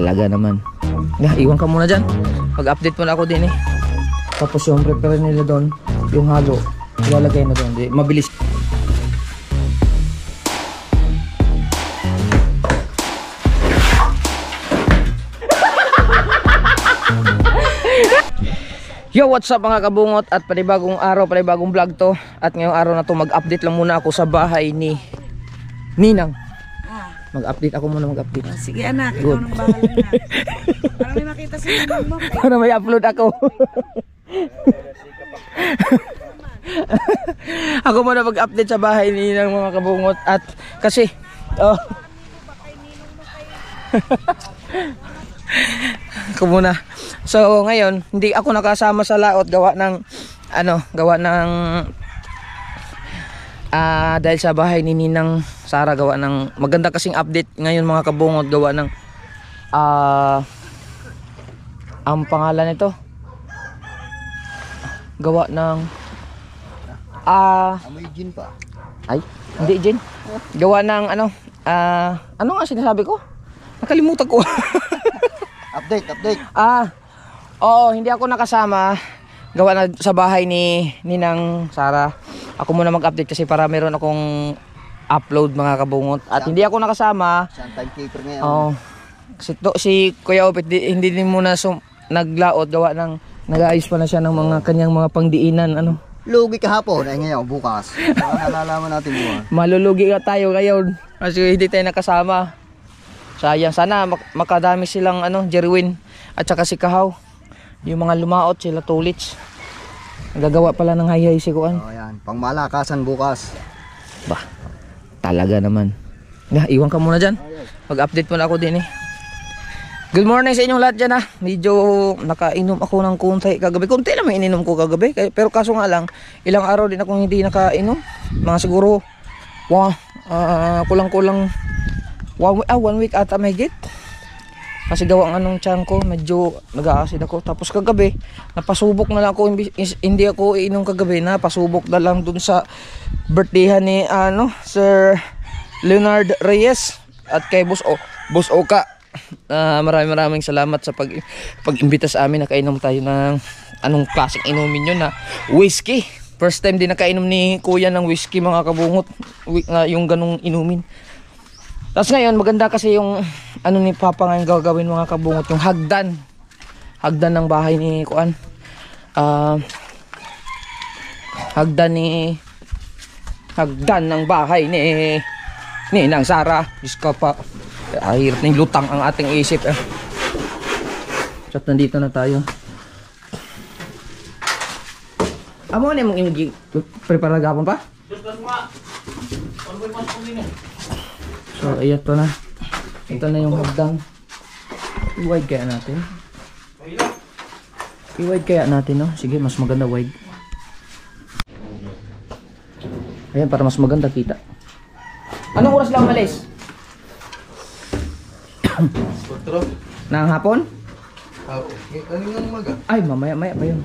Talaga naman. Iwan ka muna dyan. Mag-update muna ako din eh. Tapos yung prepare nila doon, yung halo, ilalagay na doon. Mabilis. Yo, what's up mga kabungot? At panibagong araw, panibagong vlog to. At ngayong araw na to, mag-update lang muna ako sa bahay ni Ninang. Mag-update ako muna, mag-update. Sige anak, ikaw nang bahala na. Para may makita si Ninang mo. Para may upload ako. Ako muna mag-update sa bahay ni Ninang mga kabungot. At kasi ako muna. So ngayon, hindi ako nakasama sa laot gawa ng dahil sa bahay ni Ninang Sara, gawa ng maganda kasing update ngayon mga kabungot, gawa ng ang pangalan nito, gawa ng may gin pa. Ay, hindi gin. Gawa ng ano nga sinasabi ko? Nakalimutan ko. Update. Oo, hindi ako nakasama gawa na sa bahay ni Ninang Sara. Ako muna mag-update kasi para meron akong upload mga kabungot. At hindi ako nakasama. Siyang timekeeper ngayon. Oo. Si Kuya Opit hindi din muna naglaot gawa ng nag-aayos pa na siya ng mga kanyang mga pangdiinan Lugi kahapon ay ngayon bukas. Baka nalalaman natin buwan. Malulugi ka tayo ngayon kasi hindi tayo nakasama. Sayang, sana makadami silang Jerwin at saka si Kahaw. Yung mga lumaot sila Tulits. Nagagawa pala ng hayhay si Kuan. Yan, pangmalakasan bukas. Bah, talaga naman. Iwan ka muna dyan. Mag-update muna ako din eh. Good morning sa inyong lahat dyan ha. Medyo nakainom ako ng kunti kagabi. Kunti lang may ininom ko kagabi. Pero kaso nga lang, ilang araw din akong hindi nakainom. Mga siguro, kulang-kulang 1 week ata may higit. Kasi gawa ng tiyan ko, medyo nag-aasid ako. Tapos kagabi, napasubok na lang ako. Hindi ako iinom kagabi, napasubok na lang dun sa birthdayhan ni Sir Leonard Reyes. At kay Boss Oka. Maraming salamat sa pag-imbita sa amin. Nakainom tayo ng anong klaseng inumin yun na whiskey. First time din nakainom ni Kuya ng whiskey mga kabungot. Yung ganong inumin. Tapos ngayon maganda kasi yung ni Papa ngayon gagawin mga kabungot, yung hagdan ng bahay ni Kuan. Hagdan ng bahay ni Ninang Sara. Diyos ka pa, hirap ng lutang ang ating isip Chat, nandito na tayo. Amo na mong prepare gapon pa? So, ito na. Ito na yung hagdan. I-wide kaya natin. I-wide kaya natin, no? Sige, mas maganda wide. Ayan, para mas maganda kita. Anong oras lang malis? 4 Nang hapon? Kaninang umaga? Ay, mamaya pa yun.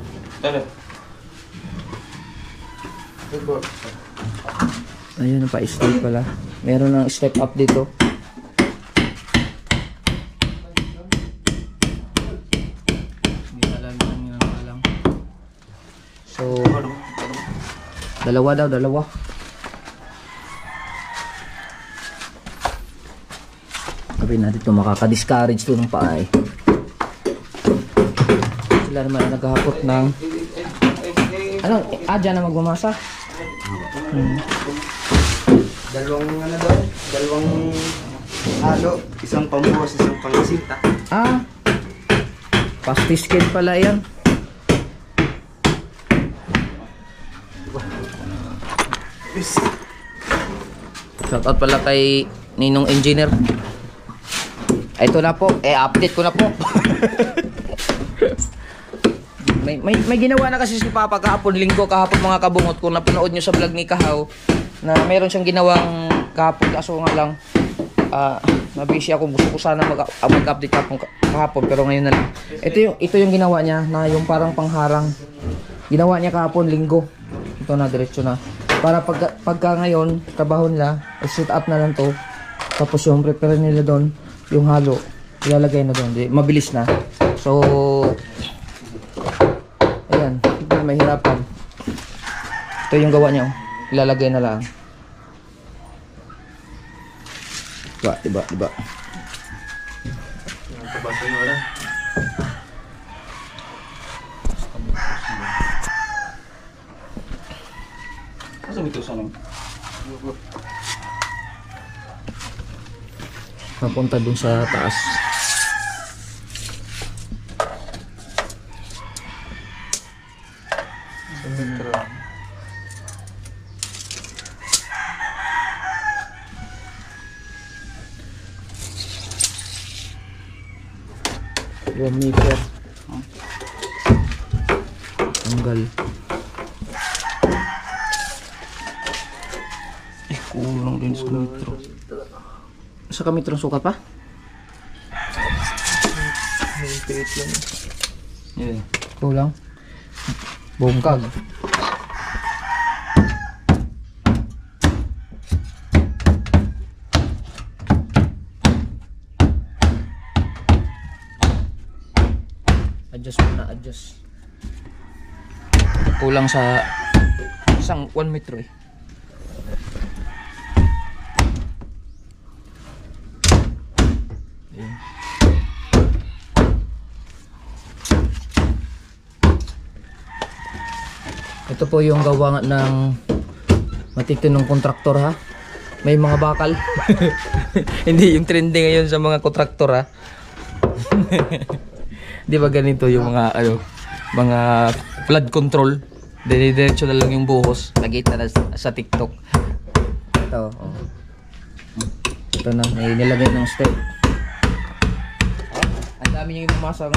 Ayun pa, step pala. Meron ng step up dito. So, dalawa. Sabihin natin ito, makaka-discourage ito ng paay. Sila naman naghahakot ng dyan na magmamasa. Dalawang halo, isang pambuhos, isang pangisinta. Pastiskin pala yan. Shoutout pala kay Ninong Engineer. Ito na po, update ko na po. may ginawa na kasi si Papa kahapon, linggo kahapon mga kabungot. Kung napanood nyo sa vlog ni Kahaw, na meron siyang ginawang kahapon, kaso nga lang mabisi ako. Gusto ko sana mag-update kahapon, pero ngayon na lang. Ito yung ginawa niya, na yung parang pangharang. Ginawa niya kahapon, linggo. Ito na, diretso na. Para pagka ngayon, trabaho nila, set up na lang to. Tapos yung prepare nila doon, yung halo, Ilalagay na doon. Mabilis na. So, ayan. Hindi mahirapan. Ito yung gawa niya. Ilalagay na lang. Diba? Papunta dun sa taas. Yung meter. Tanggal. Kulang din sa metro. Sa kamitro sukat pa? Yeah. Kulang. Bungkag. Adjust muna, adjust. Kulang sa isang 1 metro eh. Ayan. Ito po yung gawa ng matitinong kontraktor ha. May mga bakal. Hindi yung trending ngayon sa mga kontraktor ha. Di ba ganito yung mga mga flood control. Diretso na lang yung buhos. Nakita na sa TikTok. Ito, oh. Ito na, may nilagay ng step. Ang dami niyang pumasok.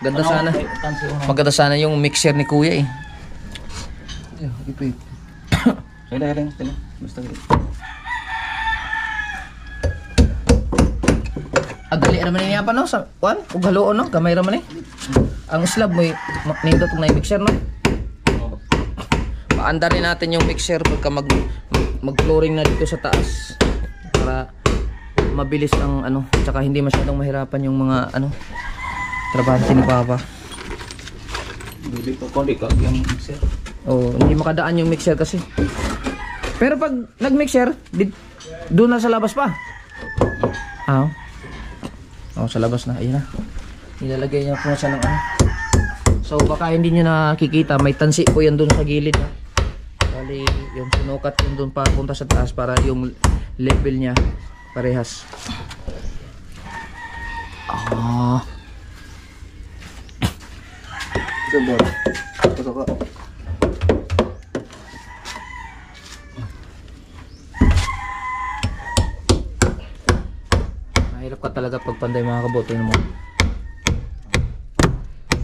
Ganda sana. Maganda sana yung mixer ni Kuya eh. Kailan. Basta Dali naman niya pa no sa kuan ug haluon no kamay ra man eh. Ang slab mo nindot na mixer no. Paanda rin natin yung mixer pagka mag-flooring na dito sa taas para mabilis ang tsaka hindi masyadong mahirapan yung mga trabahante ni Papa. Dili pa kundi ka yung mixer. Oh, hindi makadaan yung mixer kasi. Pero pag nag-mixer, doon na sa labas pa. Sa labas na. Ayun na. Nilalagay niya po siya ng So baka hindi niyo nakikita, may tansi po yan doon sa gilid ha. Bali, yung sinukat yun doon papunta sa taas para yung level niya parehas. Ito ka. Mahirap ka talaga pag panday mga kaboto mo.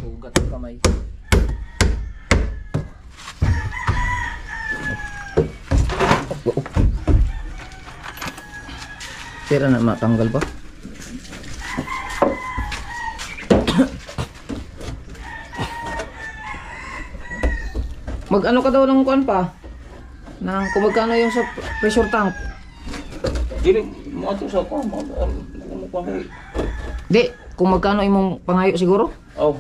Sugat ang kamay. Tira na matanggal pa. Mag-ano ka daw ng kuan pa? Nang kung magkano yung sa pressure tank? Dili mo ato sa ko mo Di, kung magkano imong pangayo siguro? Oh.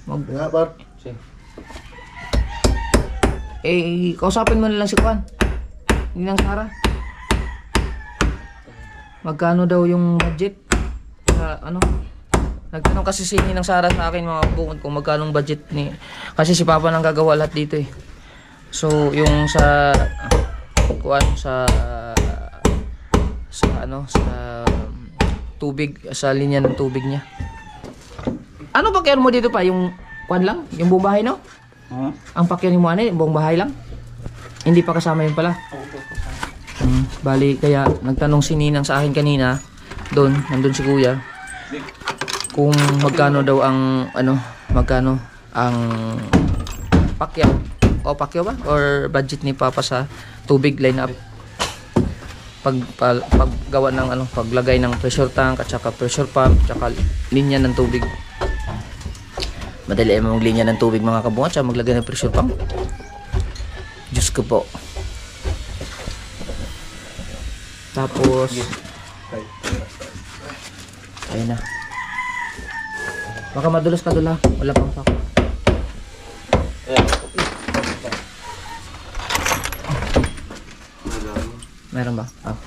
Bar. Kausapin mo na lang si Kuan. Ninang Sara. Magkano daw yung budget? Sa Nagtanong kasi si Ninang Sara sa akin mga bungod kung magkano ang budget ni. Kasi si Papa nang gagawa lahat dito eh. So, yung sa Kuan sa tubig, sa linya ng tubig niya. Ano ba kaya mo dito pa? Yung Kuan lang? Yung buong bahay no? Ang pakyan mo yung buong bahay lang? Hindi pa kasama yun pala? Bali, kaya nagtanong si Ninang sa akin kanina, nandun si Kuya, kung magkano daw ang, magkano ang pakyaw. O pakyaw ba? Or budget ni Papa sa tubig line-up. Paggawa ng, paglagay ng pressure tank, at saka pressure pump, at saka linya ng tubig. Madali mong linya ng tubig mga kabungat, at maglagay ng pressure pump. Diyos ko po. Tapos, ayun na. Baka madulas ka dula. Wala pang pako. Meron ba? Ah.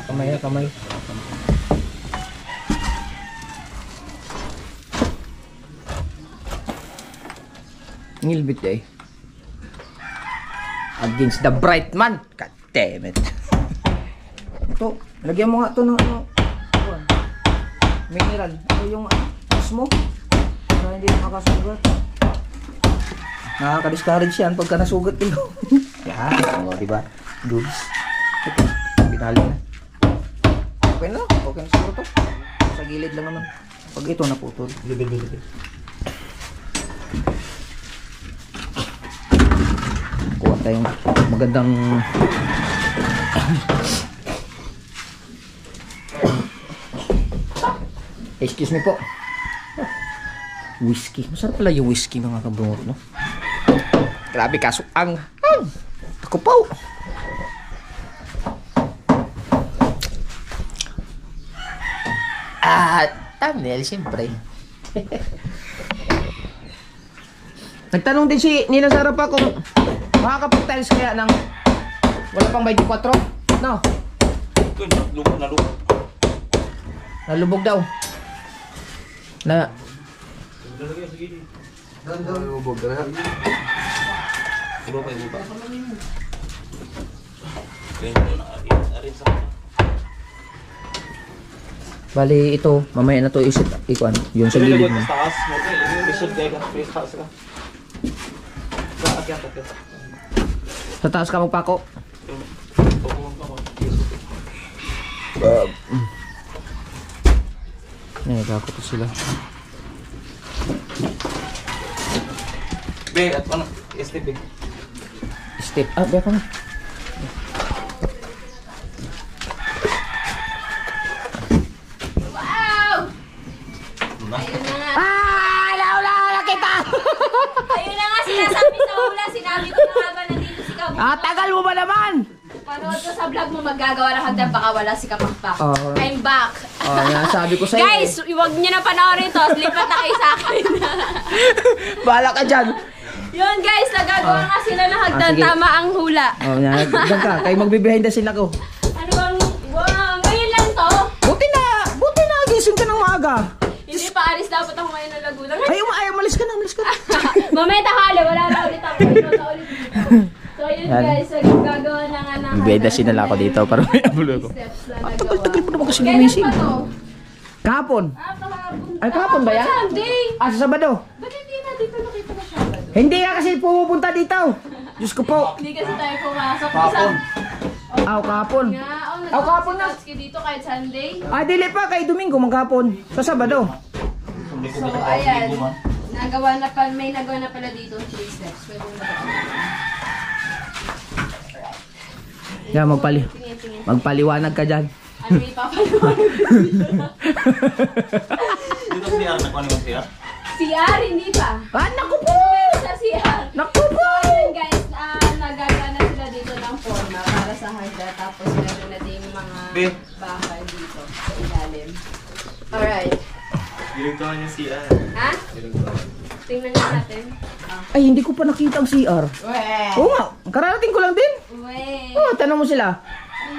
Kamay, kamay. Ngilbit eh. Against the bright man. God damn it. Ito, lagyan mo nga ito ng ano. Mineral. Ito yung mo. Para hindi nakakasugat. Nakaka-discourage yan pagka nasugat ito. Yan. O, diba? Dubs. Ito. Pinali na. Okay na. Okay na siguro to. Sa gilid lang naman. Pag ito naputol. Kuha tayong magandang excuse me po. Whiskey. Masarap pala yung whiskey mga kabungot, no? Grabe kaso ang ako po. Thumbnail, siyempre. Nagtanong din si Nina Sara pa kung makakapag-tiles kaya ng wala pang 24? No? Nalubog daw. Lubog na. Bali ito, mamaya na to isip ikuan, yung sa gilid mo. Sa taas ka magpako. Nagako to sila. Be, at ano? Step big. Step up, ba ka na? Ayun na nga sinasabi sa hula, sinabi ko na nga ba nandito si Kabuto? Tagal mo ba naman? Panood ko sa vlog mo, maggagawa ng hagdan, baka wala si Kapakpak. Oh. I'm back. Sabi ko sa'yo. Guys, huwag niyo na panoorin to, lipat na kayo sa akin. Bahala ka dyan. Yun guys, nagagawa nga sila ng hagdan, sige. tama ang hula. Dyan ka, kayo magbibehind the scene ako. Ano bang, wow, ngayon lang to? Buti na, gising ka ng maaga. Hindi pa alis dapat ako ngayon ng Laguna. Ay, malis ka na. Mamaya tahali, wala na ulit ako. Ito na ulit. So yun guys, gagawa na nga ng Bibeda sinala ako dito para may abulo ko. steps na nagawa. Tagal pa naman kasi Kailan gumising. pa to? Kahapon. Kahapon. Ay, kahapon ba yan? Sunday. Sa Sabado. Ba't hindi na dito nakita na Sabado? Hindi ka kasi pumupunta dito. Diyos ko po. Hindi kasi tayo pumasok. Kahapon. Kahapon. Kahapon na. Nagsiski dito kahit Sunday. Dili pa kay Domingo maghapon. Sa Sabado. So ayan, may nagawa na pala dito 3 steps. Pwede mo ba? Yan, Tingin. magpaliwanag ka dyan. Ano may papaliwanag dito na? Dito siya, nakuha naman siya. CR, hindi pa. Naku po! Sa CR. Naku po! So ayun guys, nagagawa na sila dito ng forma para sa hagda. Tapos meron na ding mga bahay dito sa ilalim. Alright. Ginagawa niya siya. Ha? Tingnan nga natin. Ay, hindi ko pa nakita ang CR. Oo nga, kararating ko lang din. Wait. Tanong mo sila.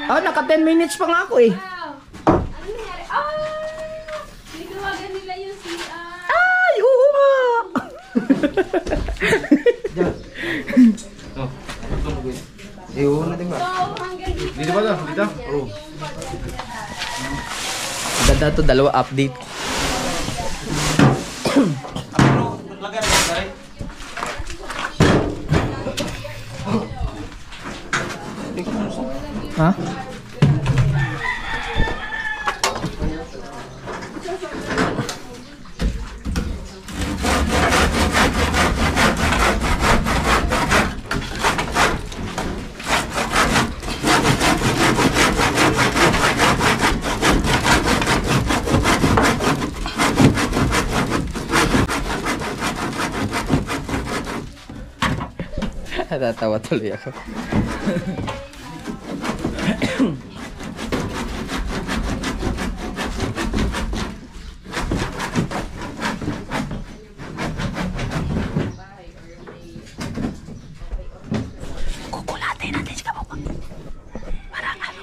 Naka 10 minutes pa nga ako eh. Wow. Ano nangyari? Nagawagan nila yung CR. Ay, oo nga. Oo natin ba? So, hanggang dito. Dito ba to? Dito? Oo. Ganda to, dalawa update. Ha? Natatawa tuloy ako. Kukulatin natin si Kababa. Parang ano.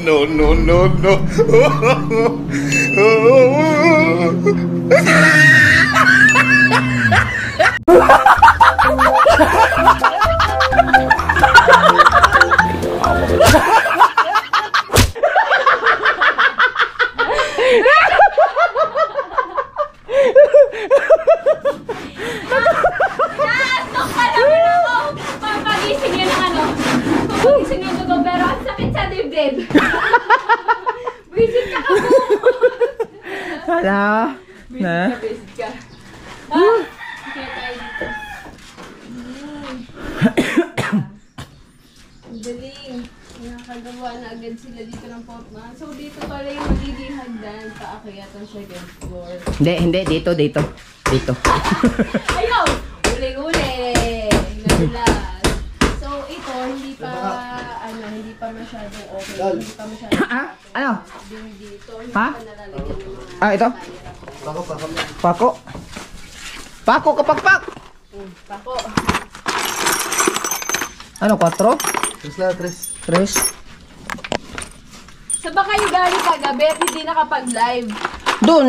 No, no, no, no. Papagising yun ng ano. Papagising yung dugo, pero ang sakit sa dibdib. Visit ka po. Hala. Na? Visit ka. Ah, kaya tayo dito. Ang galing. Nakagawa na agad sila dito ng porma. So dito pala yung magiging hagdan. Paakyat ang second floor. Hindi. Dito. Ayaw! Uli-uli! Nagulat. So ito, hindi pa masyadong okay. Hindi pa masyadong Ano? din dito. Hindi Ha? pa nalalagyan ng mga Ito? Pako. Pako kapakpak. Pako. Ano, 4? Tres na, tres. 3? Sa ba kayo galing kagabi at hindi nakapag-live? Doon,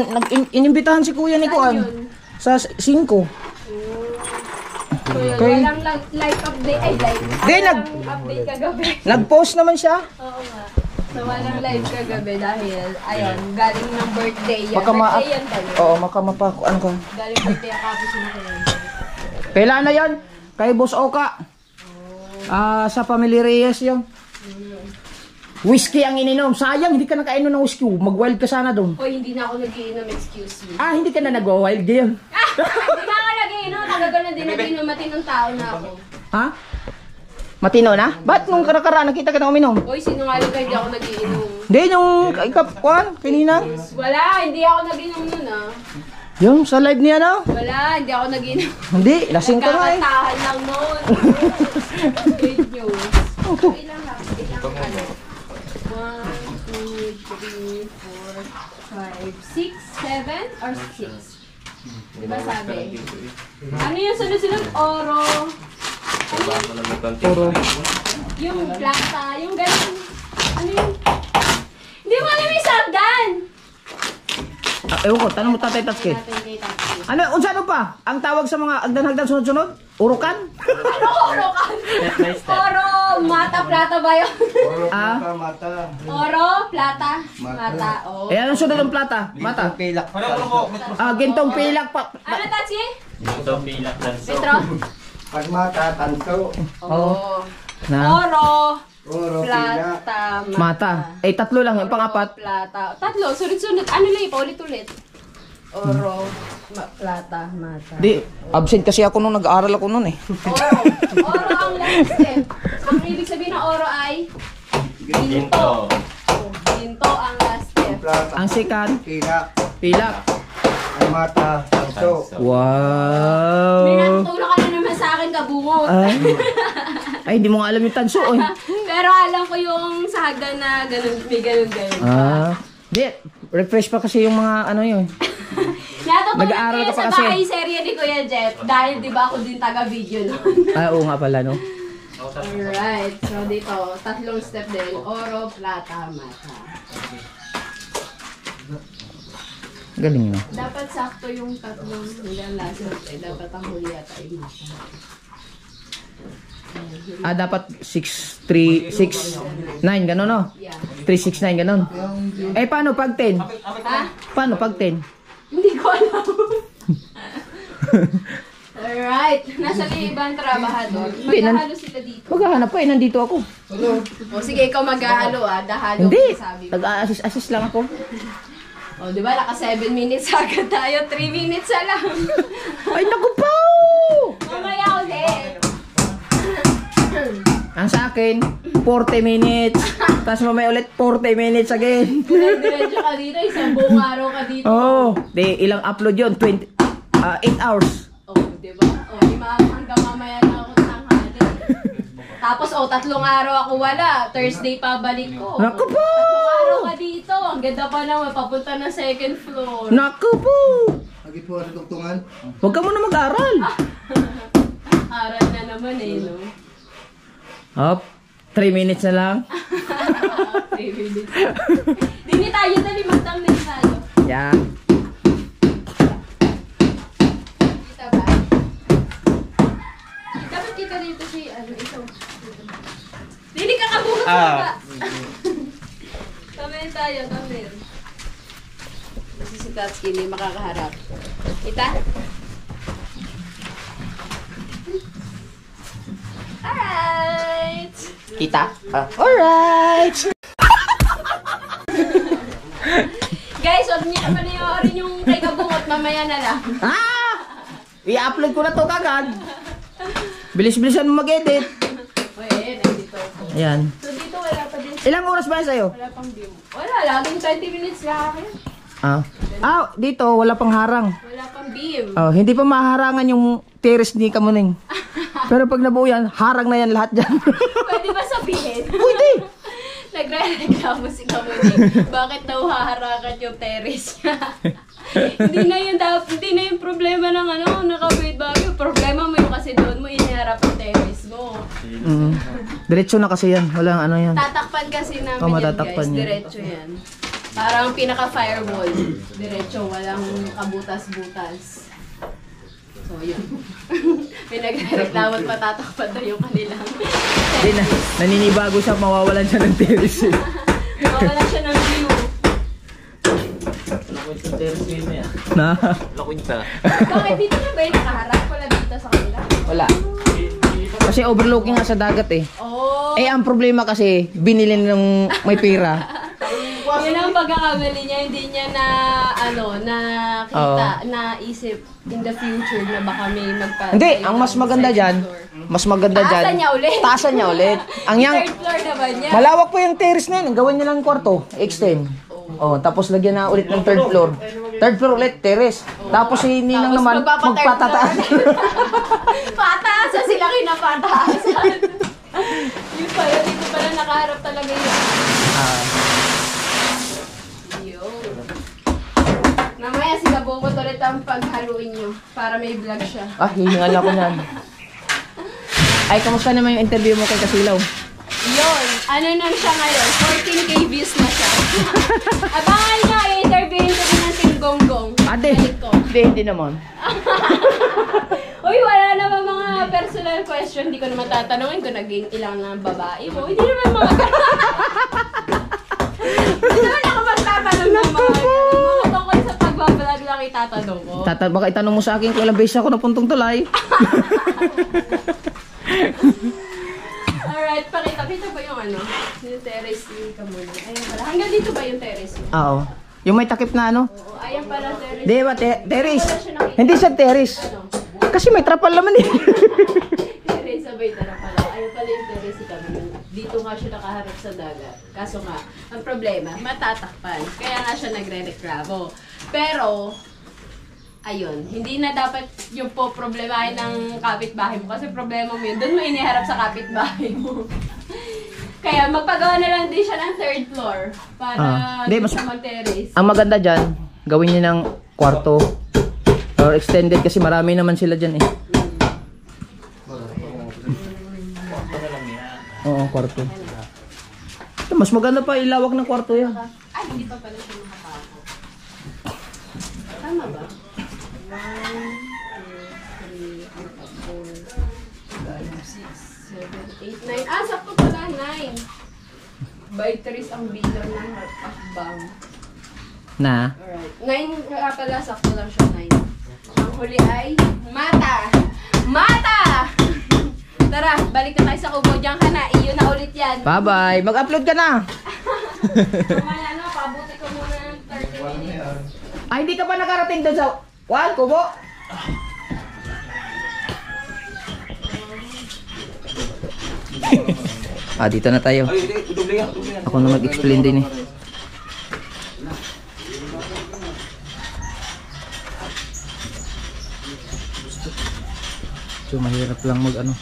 inimbitahan si kuya ni Saan Kuan. yun? Sa 5. So yun, Okay. walang live update. Ay, live. Di, Walang update kagabi. Nag-post naman siya. Oo nga. So walang live kagabi dahil, ayun, galing ng birthday yan. Baka Birthday yan tayo. Oo, makamapako. Ano ka? Galing birthday ang kapis na kayo. Kailan na yan? Kay Boss Oka. Sa Family Reyes yun. Whiskey ang ininom. Sayang, hindi ka nakainom ng whiskey. Mag-wild ka sana doon. Hoy, hindi na ako nag-iinom, excuse me. Hindi ka na nag-wild ngayon. Hindi na ako nag-iinom, tagagal na din nag-iinom, matinong tao na ako. Ha? Matino na? Ba't nung karakaraan nakita ka na uminom? Hoy, sinungaling ka, hindi ako nag-iinom. Hindi, yung Kuan, kanina. Wala, hindi ako nag-inom nun Yung sa live niya na. Wala, hindi ako nag-inom. Hindi, lasing ka nga eh. Nagkakatahan lang noon. Great news. Ilang ha? Ilang ano? 1, 2, 3, 4, 5, 6, 7, or 6? Diba sabi? Ano yung sunod-sunod? Oro. Ano yun? Puro. Yung plata, yung ganun. Ano yun? Hindi mo alam yung sagdan! Ewan ko, tanong mo Tatay Tatsuki. Natin kay Tatsuki. Ano pa? Ang tawag sa mga agdan-agdan sunod-sunod? Urukan? Ano oro ka? Oro, mata, plata ba yun? Mata. Oro, plata, mata. Oh. Anong sunod ng plata? Mata. Pilak. Gintong pilak pa. Ano, Tatsuki? Ito pilak tanso. Petro? Pag mata, tanso. Oo. Na? Oro, Oro, pilak. plata, Mata. Tatlo lang. Yung pang-apat. Plata. Tatlo, sunod-sunod. Ano lang, paulit-ulit. Oro, plata, mata. Di, absent kasi ako nung nag-aaral ako nun eh. Oro. Oro ang last step. Ang ibig sabihin ng oro ay ginto. Oh, ginto ang last step. Plata. Ang sikan, Pilak. pilak. Ang mata, tanso. May Wow. natutulong ka na naman sa akin, kabungot. Ay, hindi mo nga alam yung tanso eh. Pero alam ko yung sa hagdan na ganun, may ganun-ganun. Di, refresh pa kasi yung mga ano yun. Natutunan Nag-aaral ko ka pa sa kasi. bahay serye ni Kuya Jeff dahil di ba ako din taga-video noon. Oo nga pala no. Alright, so dito, tatlong step din. Oro, plata, mata. Galing no. Dapat sakto yung tatlong hanggang last step eh. Dapat ang huli yata ay mata. Dapat 6, 3, 6, 9, gano'n no? Yeah. 3, 6, 9, gano'n. Paano pag 10? Ha? Paano pag 10? Hindi ko alam. Alright, nasa ibang trabahador. Maghahalo sila dito. Maghahanap pa nandito ako. O sige, ikaw maghahalo Dahalo Hindi, sabi mo. nag-assist lang ako. O, di ba? Naka 7 minutes agad tayo. 3 minutes na lang. Ay, naku po! Mamaya ulit. Ang sa akin, 40 minutes. Tapos mamaya ulit, 40 minutes again. Diretso ka dito. Isang buong araw ka dito. Oh, di ilang upload yun? 8 hours. O, di ba? O, hanggang mamaya na ako tanghali. Tapos, 3 araw ako wala. Thursday pa balik ko. Naku po! 3 araw ka dito. Ang ganda pa naman. Papunta na second floor. Naku po! Lagi po ang tugtungan. Huwag ka muna mag-aral. Aral na naman eh, no? Hop, 3 minutes na lang. 3 minutes. Dini tayo na 5 thumbnails tayo. Yan. Kita ba? Dapat kita dito si, ito. Dini ka kabungot sa ba? Thumbnail tayo, thumbnail. Kasi si Tatsuki hindi makakaharap. Kita? Alright! Kita? Alright! Guys, huwag niyo panoorin yung kay Kabungot, mamaya na lang. I-upload ko na to kagad. Bilis-bilisan mo mag-edit. O, nandito ako. Ayan. So, dito wala pa din. Ilang oras ba yan sa'yo? Wala pang view. Wala, laging 20 minutes lang akin. Dito, wala pang harang. Wala pang beam. Hindi pa maharangan yung terrace ni Kamuning. Pero pag nabuo yan, harang na yan lahat dyan. Pwede ba sabihin? Pwede! Nagre-reklamo si Kamuning. Bakit daw haharangan yung terrace niya? hindi na yung problema ng nakawait bagyo. Problema mo yung kasi doon mo iniharap ang terrace mo. Diretso na kasi yan. Walang ano yan. Tatakpan kasi namin yan, matatakpan guys. yan. Diretso yan. Parang pinaka-firewall. Diretso, walang kabutas-butas. So, yun. May nagre-reklamo at matatakpan na yung kanilang Hindi na. Naninibago siya, mawawalan siya ng terrace. Mawala siya ng view. Lakwinta terrace game yan. Na? Lakwinta. Bakit dito na ba yung nakaharap? Wala dito sa kanila? Wala. Kasi overlooking nga sa dagat eh. Oh! Ang problema kasi, binili ng may pera. Yun ang pagkakamali niya, hindi niya naisip in the future na baka may Hindi, ang mas maganda dyan, Taasan niya ulit. Taasan niya ulit. Ang yang, Third floor na ba niya? malawak po yung terrace na yun. Gawin niya lang kwarto, extend. Tapos lagyan na ulit ng third floor. Third floor ulit, terrace. Tapos si Ninang Tapos naman, magpapataas. magpatataas. Pataasan sila kinapataasan. Yun pa yun, dito pala nakaharap talaga yun. Yun. Mamaya si Kabungot ulit ang paghaluin nyo para may vlog siya. Hihingal ako nan. Ay, kamusta naman yung interview mo kay Kasilaw? Yun, na siya ngayon? 14K views na siya. Abangan nyo, i-interviewin ko din ng Team Gonggong. Balik ko. Hindi naman. Uy, wala naman mga personal question. Hindi ko naman tatanungin kung naging ilang ng babae mo. Hindi naman mga Hindi naman ako magtatanong ng mga tungkol sa pagbablog lang itatanong ko. Baka itanong mo sa akin kung ilang beses ako napuntong tulay. Alright, pakita ba yung yung terrace ni Kamuning? Ayun pala. Hanggang dito ba yung terrace mo? Oo. Yung may takip na ano? Oo, ayun pala terrace. Di ba, terrace? Hindi siya terrace. Kasi may trapal naman eh. Terrace, sabay na pala. Ayun pala yung terrace ni Kamuning. Dito nga siya nakaharap sa dagat. Kaso nga, ang problema, matatakpan. Kaya nga siya nagre-reklamo. Pero, ayun, hindi na dapat yung po problemahin ng kapitbahay mo. Kasi problema mo yun, doon mo iniharap sa kapitbahay mo. Kaya magpagawa na lang din siya ng third floor para Hindi, siya mag-terrace. Ang maganda dyan, gawin niyo ng kwarto. Or extended kasi marami naman sila dyan eh. Oo, kwarto. Mas maganda pa ilawak ng kwarto yan. Ay, hindi pa pala siya makapako. Tama ba? 1, 2, 3, 4, 5, 6, 7, 8, 9. Sakto pala 9. By 3 ang bilang ng hakbang. Na? Alright. 9 nga pala, sakto lang siya 9. Ang huli ay mata! Mata! Tara, balik na tayo sa kubo. Diyan ka na. Iyo na ulit yan. Bye-bye. Mag-upload ka na. Mamaya pabuti ko muna ng 30 minutes. Ay, hindi ka pa nakarating doon sa... Juan, kubo? Dito na tayo. Ako na mag-explain din eh. So, mahirap lang mag ano.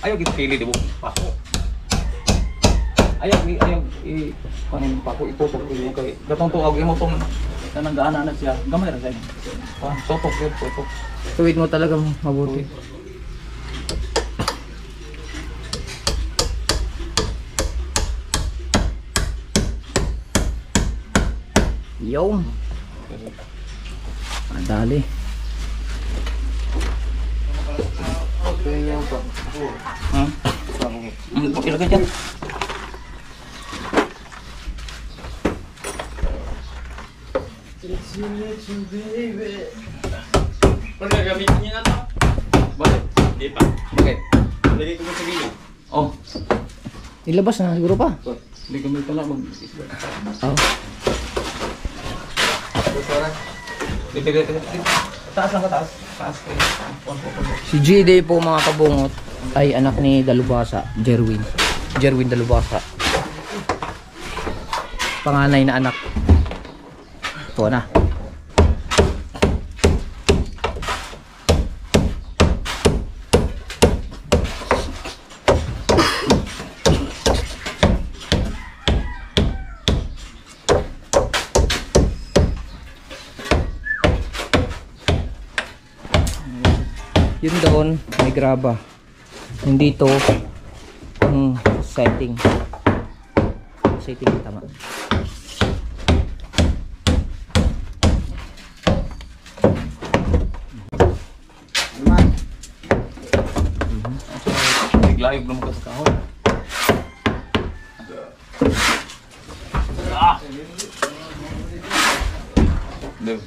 Ayaw gipili di mo pako. Ayaw kanin pako itutok ko kay gatong tuog imo tong nananggaan na siya. Gamay ra siya. Tutok yun, tutok. Tuwid mo talaga mabuti. Yung. Dali. Ilagay dyan. Pag gagamitin niya na to? Bakit? Hindi pa. Bakit? Lagay ko mo sa gilid. Oh. Ilabas na siguro pa. Hindi kami pala mag... Oh. Taas lang ka, taas. Taas kayo. Si GD po mga kabungot ay anak ni Dalubhasa, Jerwin. Jerwin Dalubhasa. Panganay na anak. Ito na. Yun doon, may graba. Yung dito, setting. Setting tama. Naglayog naman ka sa kahon. Duh.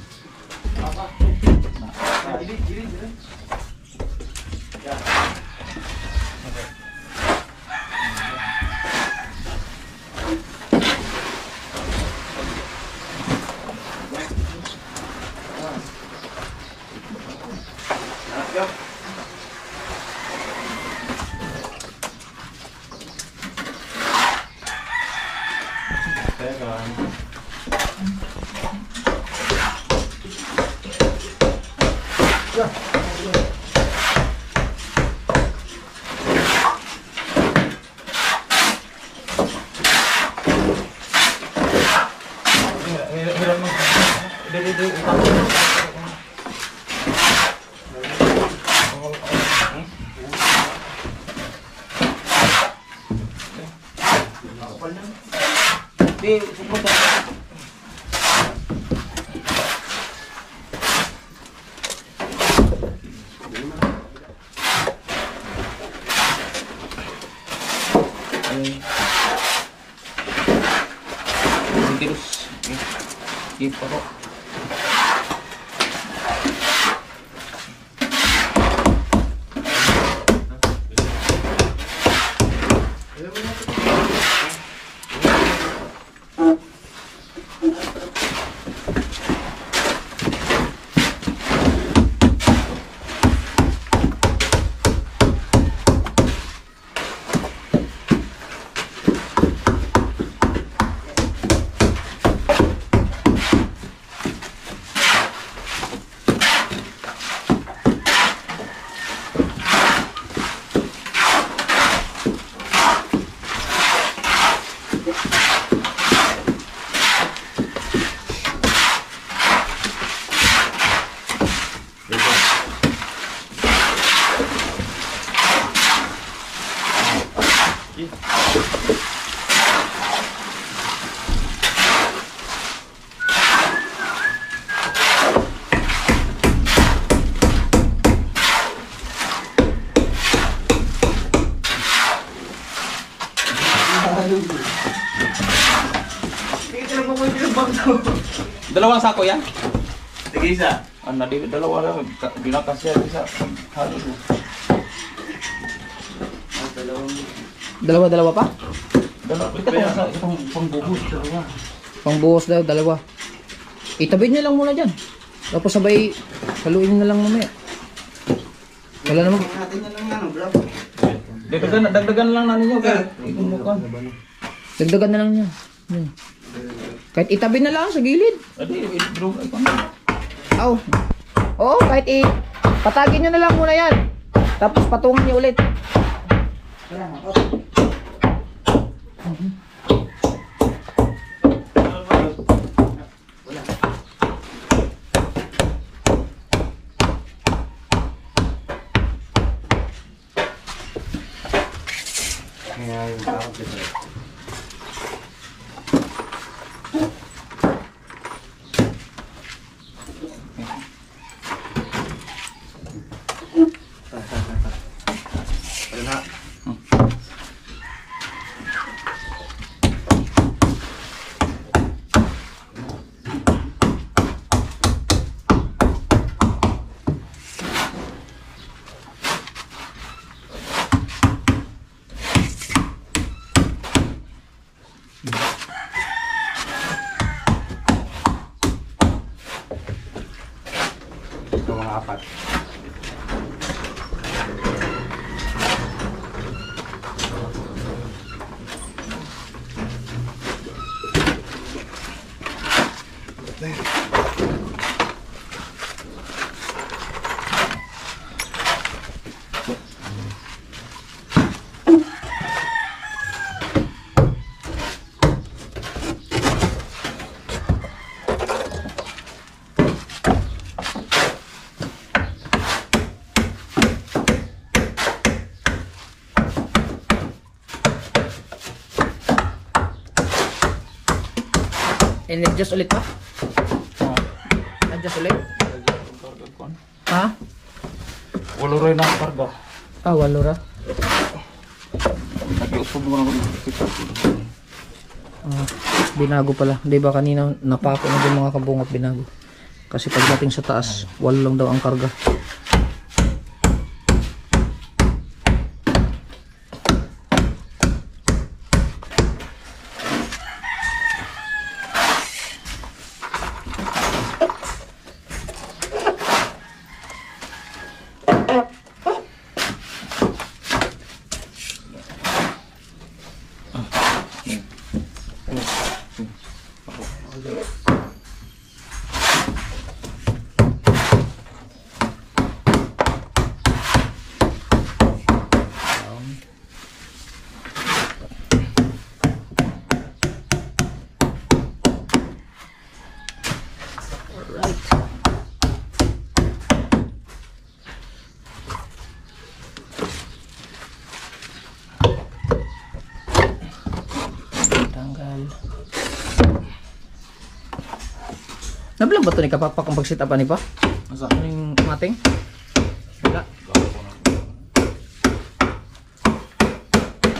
Terus gitu kok. Dalawang sako yan? Sige isa. Dalawa lang. Binakasya isa. Halo. Dalawa pa? Ito sa itong pangbuhos. Dalawa. Pangbuhos daw, dalawa. Itabi niyo lang muna dyan. Tapos sabay, haluin na lang mamaya. Wala naman. Natin na lang yan, bro. Dagdagan lang na ninyo. Dagdagan na lang niya. Yun. Kahit itabi na lang sa gilid. Adi, bro. Aw. Oo, kahit patagin nyo na lang muna yan. Tapos patungan nyo ulit. Kaya yung takot ito. Ano na? Ito mga apat. In-adjust ulit pa? Adjust ulit? Ha? Wala rin ang karga. Ah, walo ra. Nag-iusog mo na ako. Binago pala. Di ba kanina napako na yung mga kabungot binago. Kasi pagdating sa taas, walo lang daw ang karga. Nabilang ba ito ni Kapapak ang pag-sit upan ni pa? Asa? Ano yung mating? Wala.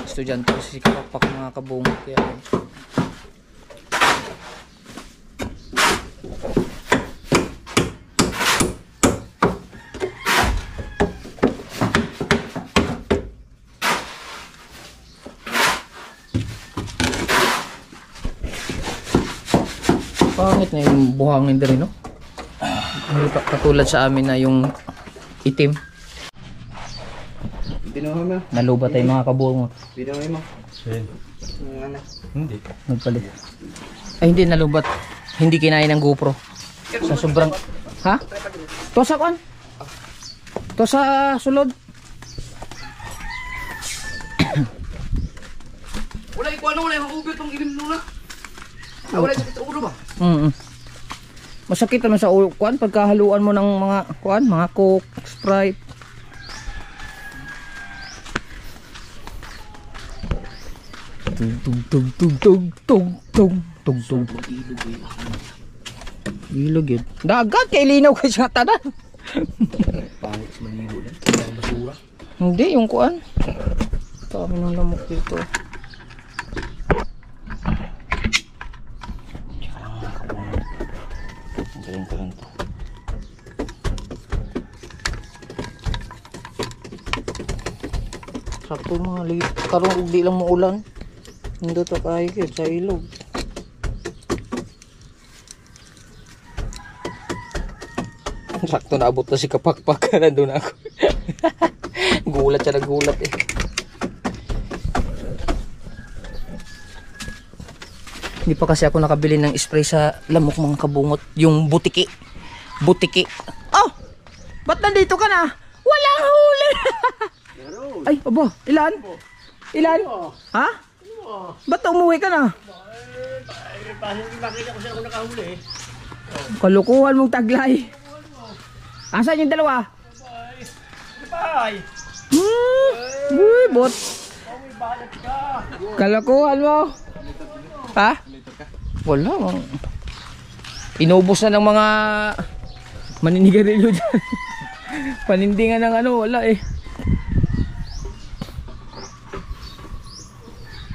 Estudyante kasi si Kapapak mga kabungot kaya pangit na yung buhangin din, no? Hindi katulad sa amin na yung itim. Binuha mo. Nalubat tayo mga kabungot. Binuha mo. Ano? Hindi. Nagpalit. Ay hindi nalubat. Hindi kinain ng GoPro. Sa sobrang... Ha? To sa kan? To sa sulod? Wala ikuha na wala yung ubit ang ilim nuna. Wala sakit sa ulo ba? Masakit naman sa ulo kuan pagkahaluan mo ng mga kuan, mga Coke, Sprite. Tug. Ilog yun. Dagat kay linaw kay sa tanan. Pangit maligo din. Basura. Hindi yung kuan. Dami ng lamok dito. Galing ko lang to. sakto mga liit. Karoon di lang mo ulan. Hindi to kayo sa ilog. Sakto naabot na si Kapakpak. Nandun ako. Gulat siya, nagulat eh. Hindi pa kasi ako nakabili ng spray sa lamok mga kabungot. Yung butiki. Butiki. Oh! Ba't nandito ka na? Walang huli! Ay, abo. Ilan? Ilan? Ha? Ba't umuwi ka na? Kalukuhan mong taglay. Asan yung dalawa? Uy, bot. Kalukuhan mo. Ha? Wala. Inubos na ng mga maninigarilyo dyan. Panindingan ng ano, wala eh.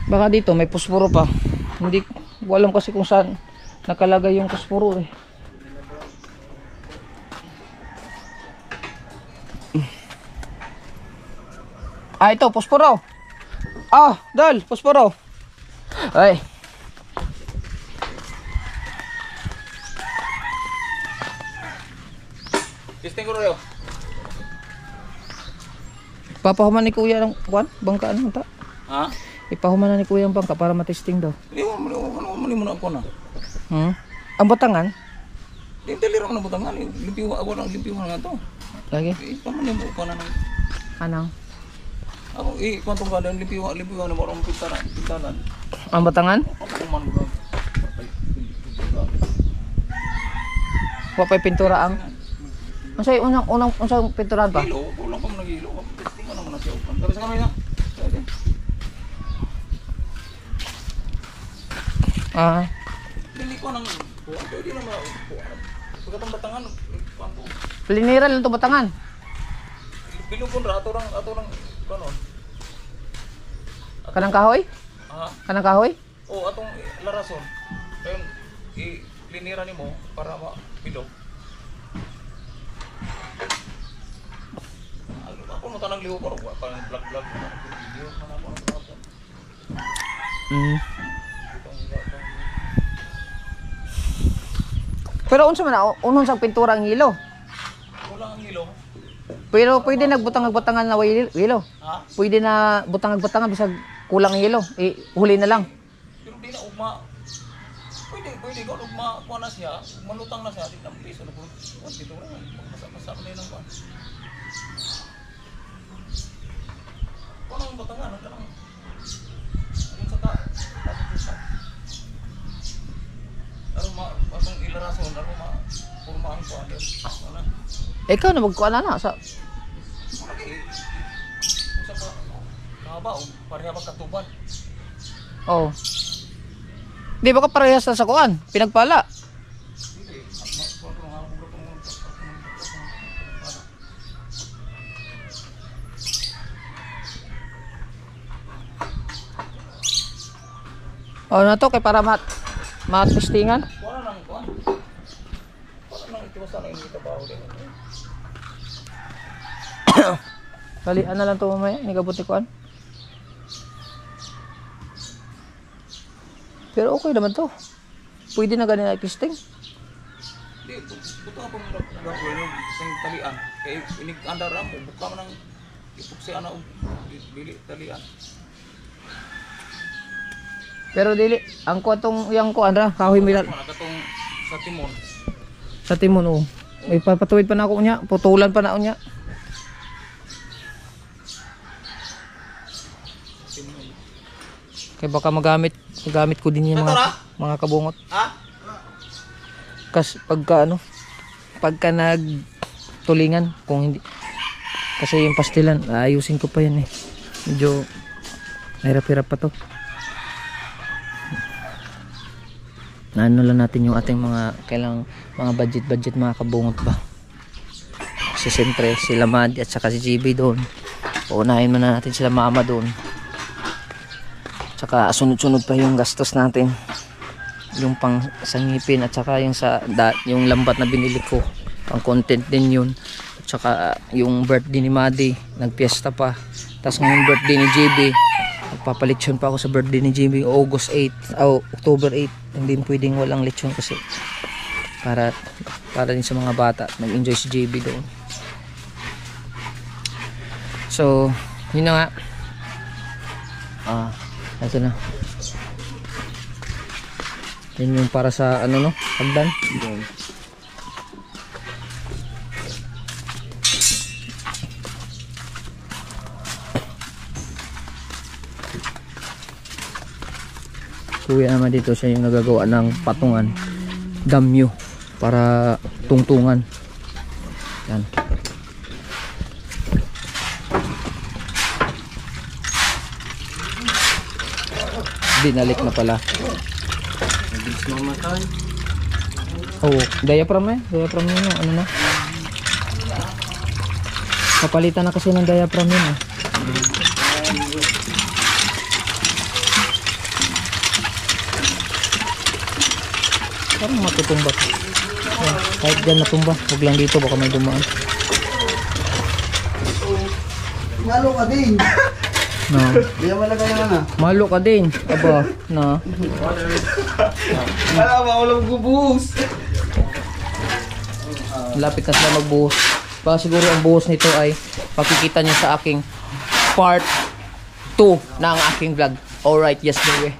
Baka dito may posporo pa. Hindi ko alam kasi kung saan nakalagay yung posporo eh. Ah, ito, posporo. Ah, dal, posporo. Ay. Testing ko rin. Papahuman ni kuya ng kwan, bangka ano ta? Ha? Ipahuman na ni kuya ang bangka para matesting daw. Ano mo na ako na? Ang batangan? Yung talira ko na butangan. Limpiwa, ako lang limpiwa nga to. Lagi. Paman yung buka na ng... Anong? Ako, kwantong ka lang, limpiwa na marong pintaran. Ang batangan? Ako kuman ko. Wapay pintura ang. Unsay unsang pinturahan pa? Hilo, kulang pa mo nag-hilo. Testing ko naman na siya. Tapos sa kamay na. Ah. Dili ko nang... Pwede na pagkatang batangan. Linira lang to batangan. Bilog ko na, ato lang, kanon. Kanang kahoy? Ha? Kanang kahoy? Oo, atong larason. Kaya i-linira ni mo para bilog. Ako mo tanang liho ko, parang vlog. Video na ako ng vlog. Pero unsa man unon sang pintura ang hilo? Kulang ang hilo. Pero pwede nagbutangan na way hilo. Ha? Pwede na butangan bisag kulang ang hilo. Huli na lang. Pero di na ugma. Pwede ko ugma kuha na siya, malutang na siya, di na piso na po. Dito na, masa na yun ang kuha. Kuha na ang batangan, ang kanang. Ang saka, atong ilarason, purmaan ko ano. Ikaw na magkuan na sa Usa pa kahaba pareha ba katuban? Oh. Di ba ka parehas na sa kuan? Pinagpala. Oh, na to kay para matestingan. Wala nang kuan. Wala nang itiwasan ang imong trabaho din. Balian na lang to mamaya, ni gabuti kuan. Pero okay naman to. Pwede na ganun ay testing. Di buto pa mo gawin yung talian. Kay inig andar ra mo buka man ang ipuksi ana og dili talian. Pero dili, ang kuwatong yang kuan ra, kahoy miral Katong sa timon. sa timon oh. May papatuwid pa na ako niya, putulan pa na ako niya. Kaya baka magamit ko din yung mga kabungot. Ha? Kasi pagka nagtulingan, kung hindi, kasi yung pastilan, ayusin ko pa yan eh. Medyo hirap-hirap pa to. Ano lang natin yung ating mga budget mga kabungot ba. Kasi siyempre sila Madi at saka si GB doon. Uunahin muna natin sila Mama doon. Tsaka sunod-sunod pa yung gastos natin. Yung pang sangipin at saka yung lambat na binili ko. Pang content din yun. At saka yung birthday ni Madi, nagpiesta pa. Tapos ngayon birthday ni JB. Magpapalitsyon pa ako sa birthday ni JB August 8, October 8. Hindi pwedeng walang lechon kasi para din sa mga bata. Mag-enjoy si JB doon. So, yun na nga. Ito na. Yun yung para sa ano no, hagdan. Kuya naman dito siya yung nagagawa ng patungan, damyo para tungtungan. Yan. Binalik na pala. Oh, diaphragm diaphragm yun, ano na. Kapalitan na kasi ng diaphragm yun eh. Parang matutumba. Kahit dyan natumba, huwag lang dito, baka may dumaan. Malo ka din. No. Hindi naman lagay naman ah. Malo ka din. Aba, na. Alam mo, walang gubuhos. Lapit na sila magbuhos. Baka siguro ang buhos nito ay pakikita niyo sa aking part 2 ng aking vlog. Alright, yes, baby.